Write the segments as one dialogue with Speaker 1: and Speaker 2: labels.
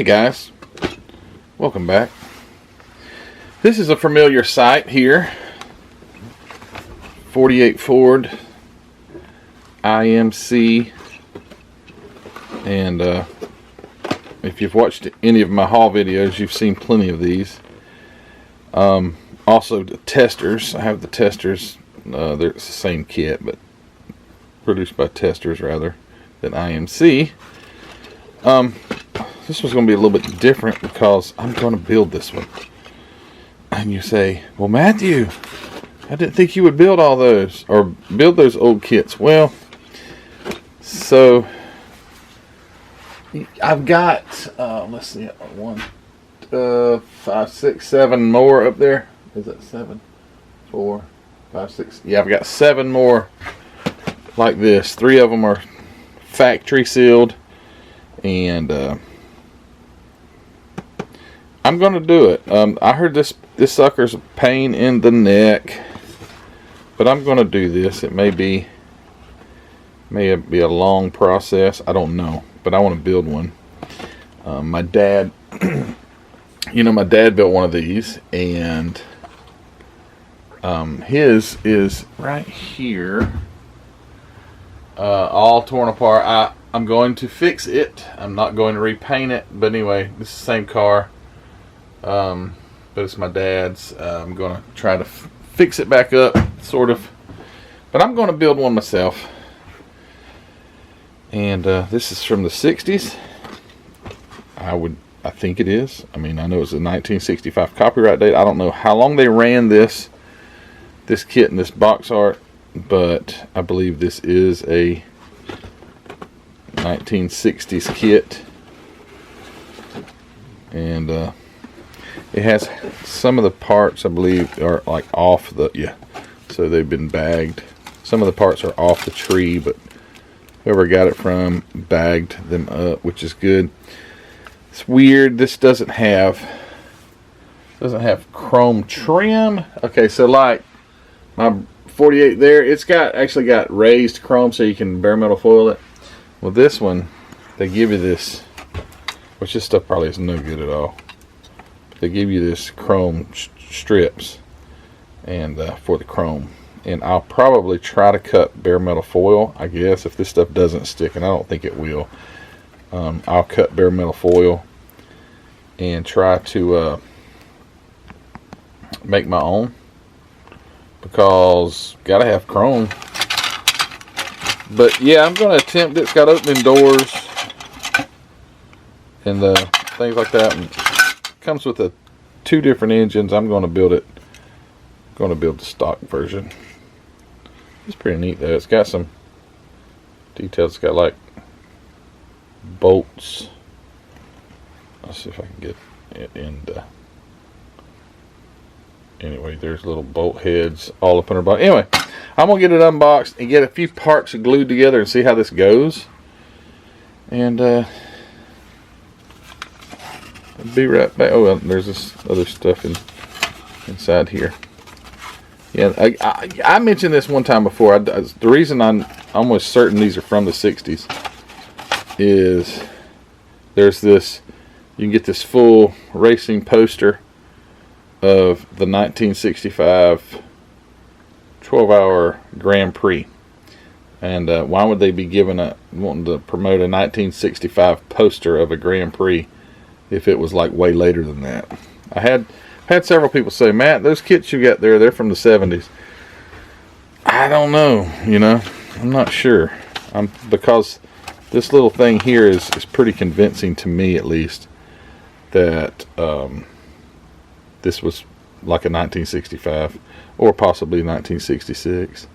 Speaker 1: Hey guys, welcome back. This is a familiar sight here. 48 Ford IMC, and if you've watched any of my haul videos, you've seen plenty of these. Also the testers. I have the testers. They're the same kit, but produced by testers rather than IMC. This one's going to be a little bit different because I'm going to build this one. And you say, well, Matthew, I didn't think you would build all those or build those old kits. Well, so I've got, let's see, 1, 5, 6, 7 more up there. Is that 7? 4, 5, 6. Yeah, I've got 7 more like this. 3 of them are factory sealed. And I'm going to do it. I heard this sucker's a pain in the neck, but I'm going to do this. It may be a long process. I don't know, but I want to build one. My dad, my dad built one of these, and his is right here, all torn apart. I'm going to fix it. I'm not going to repaint it, but anyway, this is the same car. But it's my dad's. I'm going to try to fix it back up, sort of. But I'm going to build one myself. And this is from the 60s. I think it is. I mean, I know it's a 1965 copyright date. I don't know how long they ran this kit and this box art, but I believe this is a 1960s kit. And it has some of the parts, I believe, are like off the, so they've been bagged. Some of the parts are off the tree, but whoever got it from bagged them up, which is good. It's weird, this doesn't have chrome trim. Okay, so like my 48 there, it's actually got raised chrome so you can bare metal foil it. Well, this one, they give you this, which this stuff probably is no good at all. They give you this chrome strips and for the chrome. And I'll probably try to cut bare metal foil, I guess, if this stuff doesn't stick, and I don't think it will. I'll cut bare metal foil and try to make my own, because gotta have chrome. But yeah, I'm going to attempt it. It's got opening doors and things like that. And comes with 2 different engines. I'm going to build it. Going to build the stock version. It's pretty neat though. It's got some details. It's got like bolts. Let's see if I can get it in. Anyway, there's little bolt heads all up in her body. Anyway, I'm going to get it unboxed and get a few parts glued together and see how this goes. And I'll be right back. Oh, well, there's this other stuff inside here. Yeah, I mentioned this one time before. The reason I'm almost certain these are from the 60s is there's this, you can get this full racing poster of the 1965 12-hour Grand Prix. And why would they be wanting to promote a 1965 poster of a Grand Prix if it was like way later than that? I had several people say, Matt, those kits you got there, they're from the 70s. I don't know, I'm not sure. Because this little thing here is pretty convincing to me, at least, that this was like a 1965 or possibly 1966.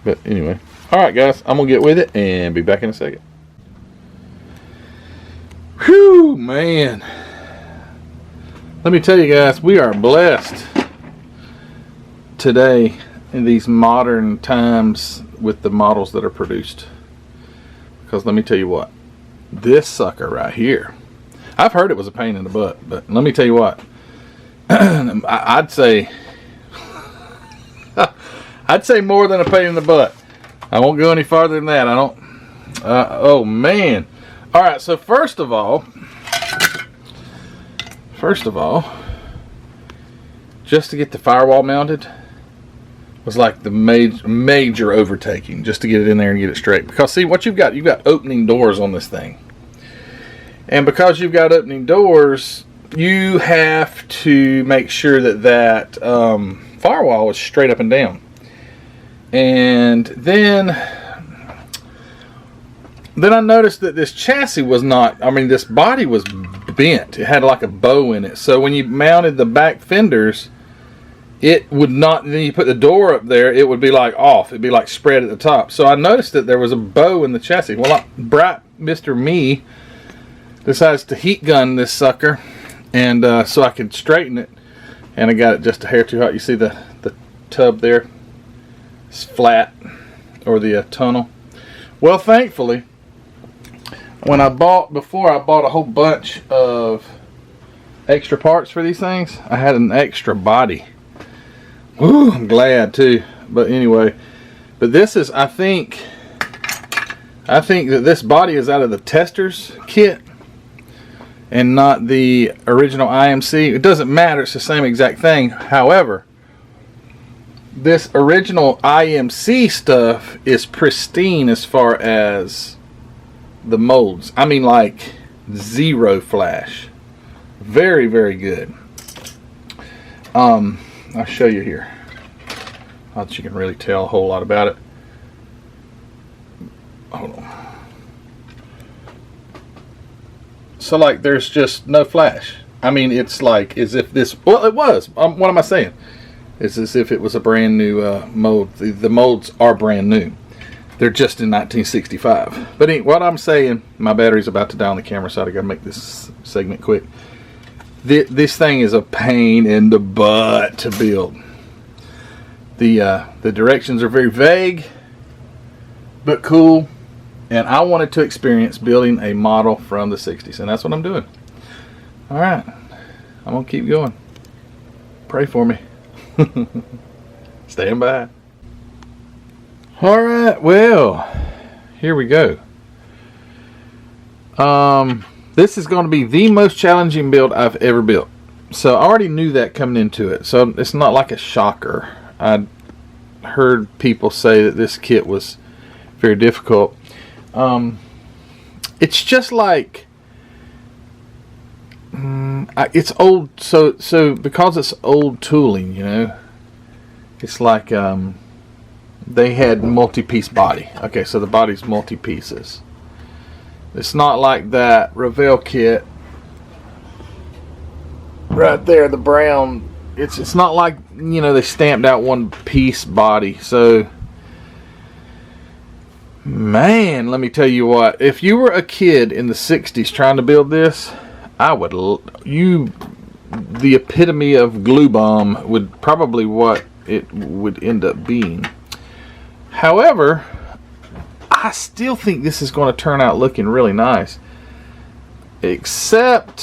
Speaker 1: But anyway, alright guys, I'm gonna get with it and be back in a second. Whew, man, let me tell you guys, we are blessed today in these modern times with the models that are produced. Because let me tell you what, this sucker right here, I've heard it was a pain in the butt, but let me tell you what, I'd say more than a pain in the butt. I won't go any farther than that. I don't. Oh man, All right, so first of all, just to get the firewall mounted was like the major overtaking, just to get it in there and get it straight. Because see, what you've got opening doors on this thing. And because you've got opening doors, you have to make sure that firewall is straight up and down. And then I noticed that this chassis was not, this body was bent. It had like a bow in it. So when you mounted the back fenders, it would not, then you put the door up there, it would be like off. It'd be like spread at the top. So I noticed that there was a bow in the chassis. Well, bright Mr. Me decides to heat gun this sucker, and so I could straighten it. And I got it just a hair too hot. You see the tub there? It's flat, or the tunnel. Well, thankfully, when before I bought a whole bunch of extra parts for these things, I had an extra body. Ooh, I'm glad too. But anyway, but this is, I think that this body is out of the tester's kit and not the original IMC. It doesn't matter, it's the same exact thing. However, this original IMC stuff is pristine as far as the molds. Like zero flash. Very, very good. I'll show you here. Not that you can really tell a whole lot about it. Hold on. So like there's just no flash. It's like as if this, well, it was. What am I saying? It's as if it was a brand new mold. The molds are brand new. They're just in 1965. But what I'm saying, my battery's about to die on the camera, so I gotta make this segment quick. This thing is a pain in the butt to build. The directions are very vague, but cool. And I wanted to experience building a model from the 60s, and that's what I'm doing. All right, I'm gonna keep going. Pray for me. Stand by. All right, well, here we go. This is going to be the most challenging build I've ever built. So I already knew that coming into it. So it's not like a shocker. I heard people say that this kit was very difficult. It's just like it's old. So because it's old tooling, it's like they had multi-piece body. Okay, so the body's multi-pieces. It's not like that Revell kit right there, the brown. It's not like, they stamped out one piece body. So, man, let me tell you what. If you were a kid in the 60s trying to build this, the epitome of glue bomb would probably what it would end up being. However, I still think this is going to turn out looking really nice. Except,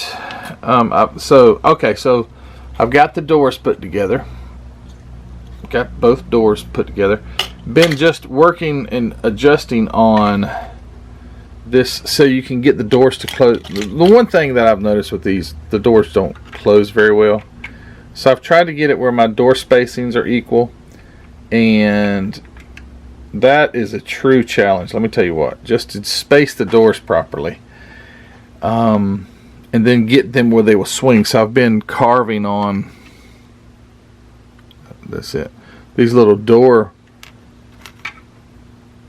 Speaker 1: so I've got the doors put together. Got both doors put together. Been just working and adjusting on this so you can get the doors to close. The one thing that I've noticed with these, the doors don't close very well. So I've tried to get it where my door spacings are equal, and that is a true challenge. Let me tell you what, just to space the doors properly, and then get them where they will swing. So I've been carving on, that's it, these little door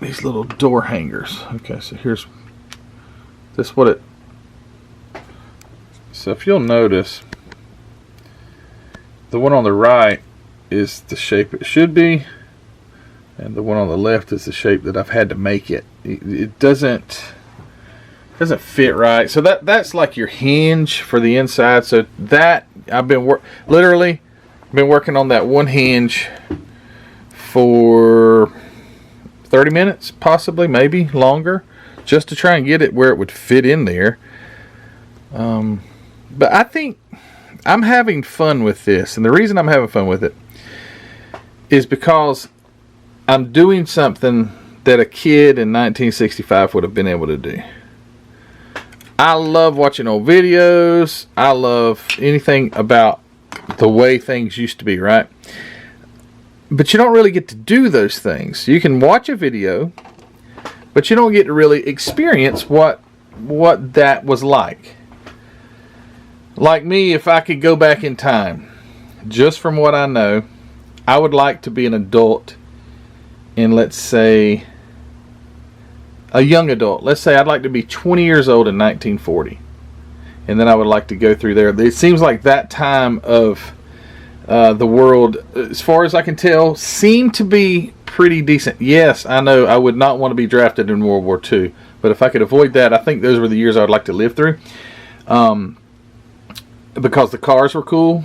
Speaker 1: hangers. Okay, so here's this, what it, so if you'll notice, the one on the right is the shape it should be, and the one on the left is the shape that I've had to make it. It doesn't fit right. So that's like your hinge for the inside. So that I've been literally been working on that one hinge for 30 minutes, possibly, maybe longer, just to try and get it where it would fit in there. But I think I'm having fun with this, and the reason I'm having fun with it is because I'm doing something that a kid in 1965 would have been able to do. I love watching old videos. I love anything about the way things used to be, right? But you don't really get to do those things. You can watch a video, but you don't get to really experience what that was like. Like me, if I could go back in time, just from what I know, I would like to be an adult in, let's say, a young adult. Let's say I'd like to be 20 years old in 1940. And then I would like to go through there. It seems like that time of the world, as far as I can tell, seemed to be pretty decent. Yes, I know I would not want to be drafted in World War II. But if I could avoid that, I think those were the years I would like to live through. Because the cars were cool.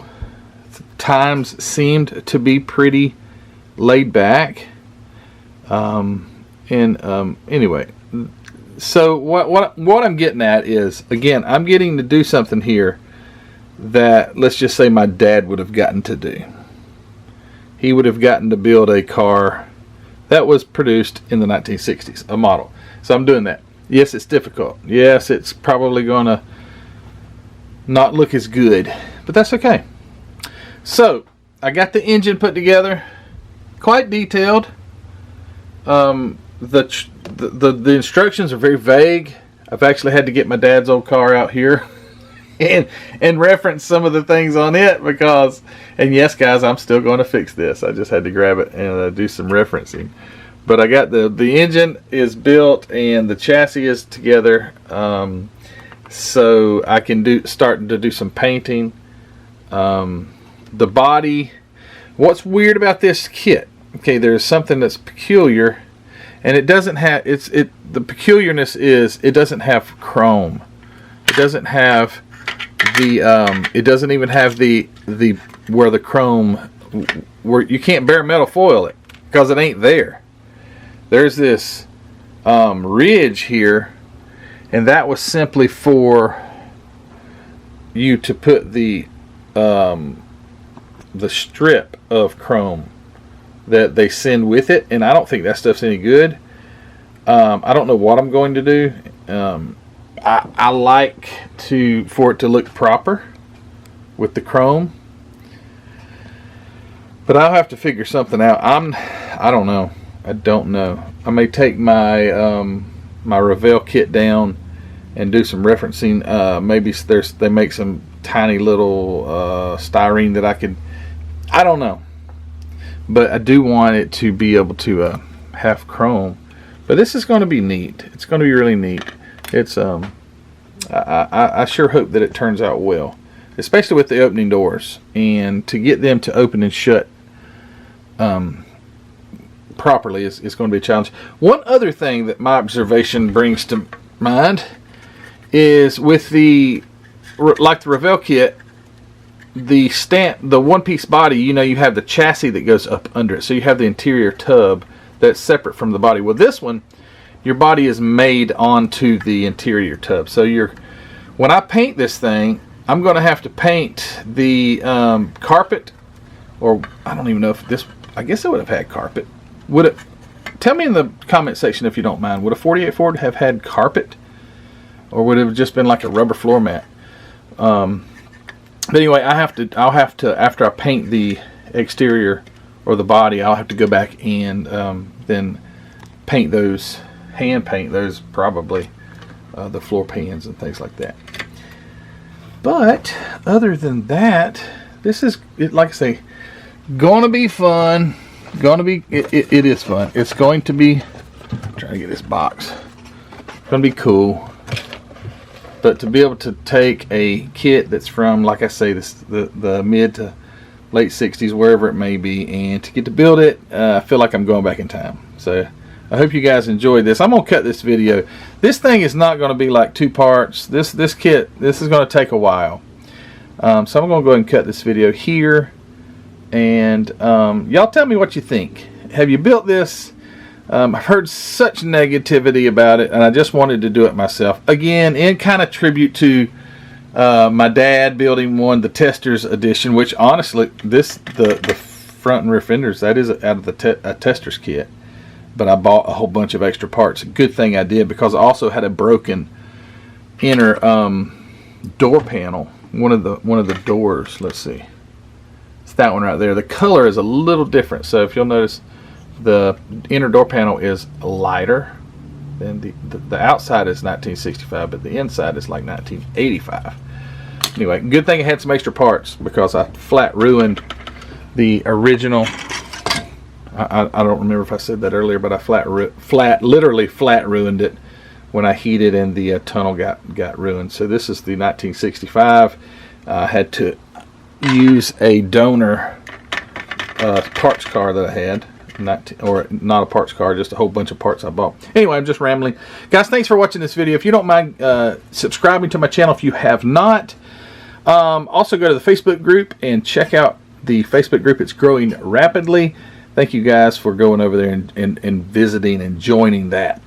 Speaker 1: Times seemed to be pretty laid back. Anyway, so what I'm getting at is, again, I'm getting to do something here that, let's just say, my dad would have gotten to do. He would have gotten to build a car that was produced in the 1960s, a model. So I'm doing that. Yes, it's difficult. Yes, it's probably going to not look as good, but that's okay. So I got the engine put together, quite detailed. The instructions are very vague. I've actually had to get my dad's old car out here and reference some of the things on it because, and yes guys, I'm still going to fix this. I just had to grab it and do some referencing. But I got the engine is built and the chassis is together, so I can start to do some painting. The body, what's weird about this kit, okay, there's something that's peculiar, and it doesn't have, the peculiarness is it doesn't have chrome. It doesn't have the it doesn't even have the where the chrome, where you can't bare metal foil it because it ain't there. There's this ridge here, and that was simply for you to put the strip of chrome that they send with it, and I don't think that stuff's any good. I don't know what I'm going to do. I like for it to look proper with the chrome, but I'll have to figure something out. I don't know. I may take my my Revell kit down and do some referencing. Maybe they make some tiny little styrene that I don't know, but I do want it to be able to have chrome. But this is going to be neat. It's going to be really neat. It's I sure hope that it turns out well, especially with the opening doors, and to get them to open and shut properly is going to be a challenge. One other thing that my observation brings to mind is with like the Revell kit, the one-piece body, you have the chassis that goes up under it, so you have the interior tub that's separate from the body. Well, this one, your body is made onto the interior tub. So when I paint this thing, I'm going to have to paint the carpet, or I don't even know if this, I guess it would have had carpet. Would it? Tell me in the comment section if you don't mind. Would a 48 Ford have had carpet, or would it have just been like a rubber floor mat? But anyway, I'll have to after I paint the exterior or the body, I'll have to go back and then paint those, hand paint those probably, the floor pans and things like that. But other than that, this is, like I say, gonna be fun. It is fun. It's going to be, I'm trying to get this box. It's gonna be cool. But to be able to take a kit that's from, like I say, the mid to late 60s, wherever it may be, and to get to build it, I feel like I'm going back in time. So I hope you guys enjoyed this. I'm going to cut this video. This thing is not going to be like 2 parts. This kit, this is going to take a while. So I'm going to go ahead and cut this video here. And y'all tell me what you think. Have you built this? I've heard such negativity about it, and I just wanted to do it myself. Again, in kind of tribute to my dad building one, the Testers edition, which honestly, the front and rear fenders, that is out of the Testers kit. But I bought a whole bunch of extra parts. Good thing I did, because I also had a broken inner door panel, one of the doors. Let's see, it's that one right there. The color is a little different, so if you'll notice, the inner door panel is lighter. Then the outside is 1965, but the inside is like 1985. Anyway, good thing I had some extra parts, because I flat ruined the original. I don't remember if I said that earlier, but I literally flat ruined it when I heated and the tunnel got ruined. So this is the 1965. I had to use a donor parts car that I had. Not a parts car, just a whole bunch of parts I bought. Anyway, I'm just rambling. Guys, thanks for watching this video. If you don't mind subscribing to my channel if you have not. Also go to the Facebook group and check out the Facebook group. It's growing rapidly. Thank you guys for going over there and visiting and joining that.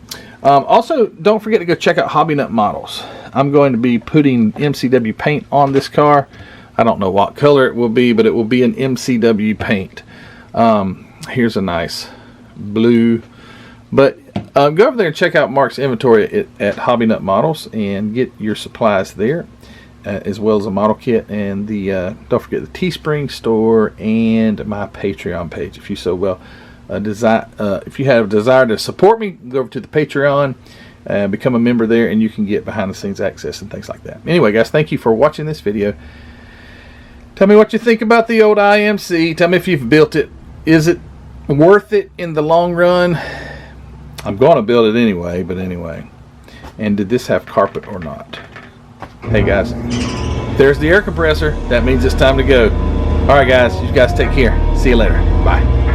Speaker 1: Also, don't forget to go check out Hobby Nut Models. I'm going to be putting MCW paint on this car. I don't know what color it will be, but it will be an MCW paint. Here's a nice blue. But go over there and check out Mark's inventory at Hobby Nut Models and get your supplies there, as well as a model kit, and the don't forget the Teespring store and my Patreon page. If you so well if you have a desire to support me, go over to the Patreon, become a member there, and you can get behind the scenes access and things like that. Anyway, guys, thank you for watching this video. Tell me what you think about the old IMC. Tell me if you've built it. Is it worth it in the long run? I'm going to build it anyway, but anyway. And did this have carpet or not? Hey guys, there's the air compressor. That means it's time to go. Alright guys, you guys take care. See you later. Bye.